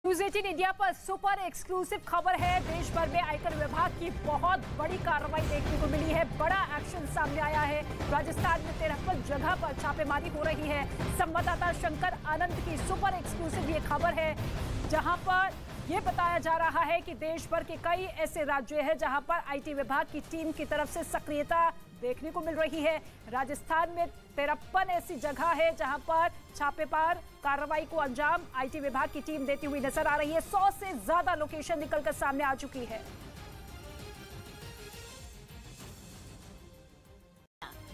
News 18 India पर super exclusive खबर है। देश भर में आयकर विभाग की बहुत बड़ी कार्रवाई देखने को मिली है। बड़ा एक्शन सामने आया है। राजस्थान में 53 जगह पर छापेमारी हो रही है। संवाददाता शंकर आनंद की सुपर एक्सक्लूसिव ये खबर है, जहां पर ये बताया जा रहा है कि देश भर के कई ऐसे राज्य हैं जहां पर आईटी विभाग की टीम की तरफ से सक्रियता देखने को मिल रही है। राजस्थान में 53 ऐसी जगह है जहां पर छापेमार कार्रवाई को अंजाम आईटी विभाग की टीम देती हुई नजर आ रही है। 100 से ज्यादा लोकेशन निकलकर सामने आ चुकी है।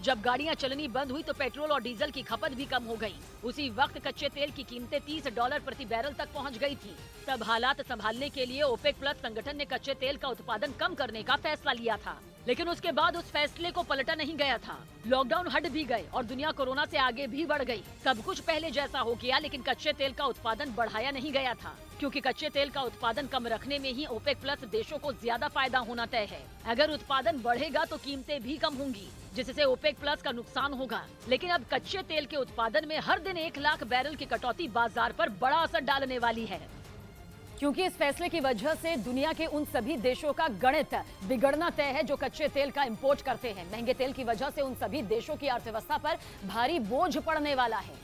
जब गाड़ियां चलनी बंद हुई तो पेट्रोल और डीजल की खपत भी कम हो गई। उसी वक्त कच्चे तेल की कीमतें $30 प्रति बैरल तक पहुंच गई थी। तब हालात संभालने के लिए ओपेक प्लस संगठन ने कच्चे तेल का उत्पादन कम करने का फैसला लिया था, लेकिन उसके बाद उस फैसले को पलटा नहीं गया था। लॉकडाउन हट भी गए और दुनिया कोरोना से आगे भी बढ़ गई। सब कुछ पहले जैसा हो गया, लेकिन कच्चे तेल का उत्पादन बढ़ाया नहीं गया था, क्योंकि कच्चे तेल का उत्पादन कम रखने में ही ओपेक प्लस देशों को ज्यादा फायदा होना तय है। अगर उत्पादन बढ़ेगा तो कीमतें भी कम होंगी, जिससे ओपेक प्लस का नुकसान होगा। लेकिन अब कच्चे तेल के उत्पादन में हर दिन 1 लाख बैरल की कटौती बाजार पर बड़ा असर डालने वाली है, क्योंकि इस फैसले की वजह से दुनिया के उन सभी देशों का गणित बिगड़ना तय है जो कच्चे तेल का इंपोर्ट करते हैं। महंगे तेल की वजह से उन सभी देशों की अर्थव्यवस्था पर भारी बोझ पड़ने वाला है,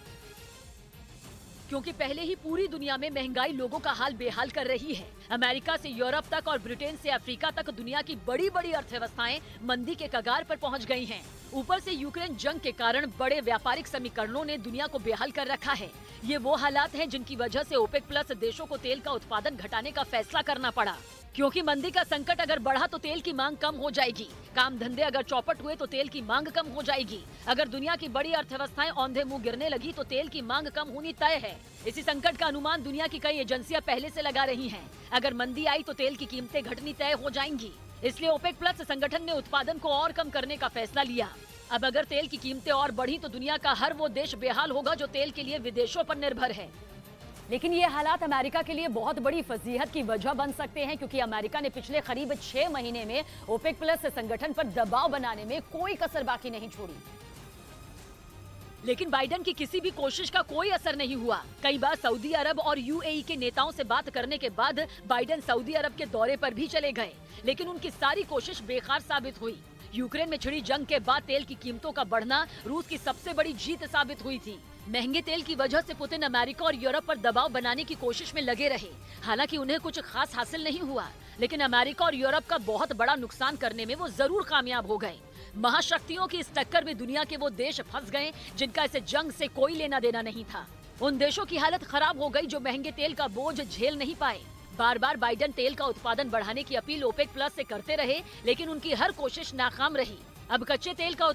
क्योंकि पहले ही पूरी दुनिया में महंगाई लोगों का हाल बेहाल कर रही है। अमेरिका से यूरोप तक और ब्रिटेन से अफ्रीका तक दुनिया की बड़ी बड़ी अर्थव्यवस्थाएं मंदी के कगार पर पहुंच गई हैं। ऊपर से यूक्रेन जंग के कारण बड़े व्यापारिक समीकरणों ने दुनिया को बेहाल कर रखा है। ये वो हालात हैं जिनकी वजह से ओपेक प्लस देशों को तेल का उत्पादन घटाने का फैसला करना पड़ा, क्योंकि मंदी का संकट अगर बढ़ा तो तेल की मांग कम हो जाएगी। काम धंधे अगर चौपट हुए तो तेल की मांग कम हो जाएगी। अगर दुनिया की बड़ी अर्थव्यवस्थाएं औंधे मुंह गिरने लगी तो तेल की मांग कम होनी तय है। इसी संकट का अनुमान दुनिया की कई एजेंसियां पहले से लगा रही हैं। अगर मंदी आई तो तेल की कीमतें घटनी तय हो जाएंगी। इसलिए ओपेक प्लस संगठन ने उत्पादन को और कम करने का फैसला लिया। अब अगर तेल की कीमतें और बढ़ी तो दुनिया का हर वो देश बेहाल होगा जो तेल के लिए विदेशों पर निर्भर है। लेकिन ये हालात अमेरिका के लिए बहुत बड़ी फजीहत की वजह बन सकते हैं, क्योंकि अमेरिका ने पिछले करीब 6 महीने में ओपेक प्लस संगठन पर दबाव बनाने में कोई कसर बाकी नहीं छोड़ी। लेकिन बाइडेन की किसी भी कोशिश का कोई असर नहीं हुआ। कई बार सऊदी अरब और यूएई के नेताओं से बात करने के बाद बाइडेन सऊदी अरब के दौरे पर भी चले गए, लेकिन उनकी सारी कोशिश बेकार साबित हुई। यूक्रेन में छिड़ी जंग के बाद तेल की कीमतों का बढ़ना रूस की सबसे बड़ी जीत साबित हुई थी। महंगे तेल की वजह से पुतिन अमेरिका और यूरोप पर दबाव बनाने की कोशिश में लगे रहे। हालांकि उन्हें कुछ खास हासिल नहीं हुआ, लेकिन अमेरिका और यूरोप का बहुत बड़ा नुकसान करने में वो जरूर कामयाब हो गए। महाशक्तियों की इस टक्कर में दुनिया के वो देश फंस गए जिनका इस जंग से कोई लेना देना नहीं था। उन देशों की हालत खराब हो गई जो महंगे तेल का बोझ झेल नहीं पाए। बार बार बाइडेन तेल का उत्पादन बढ़ाने की अपील ओपेक प्लस से करते रहे, लेकिन उनकी हर कोशिश नाकाम रही। अब कच्चे तेल का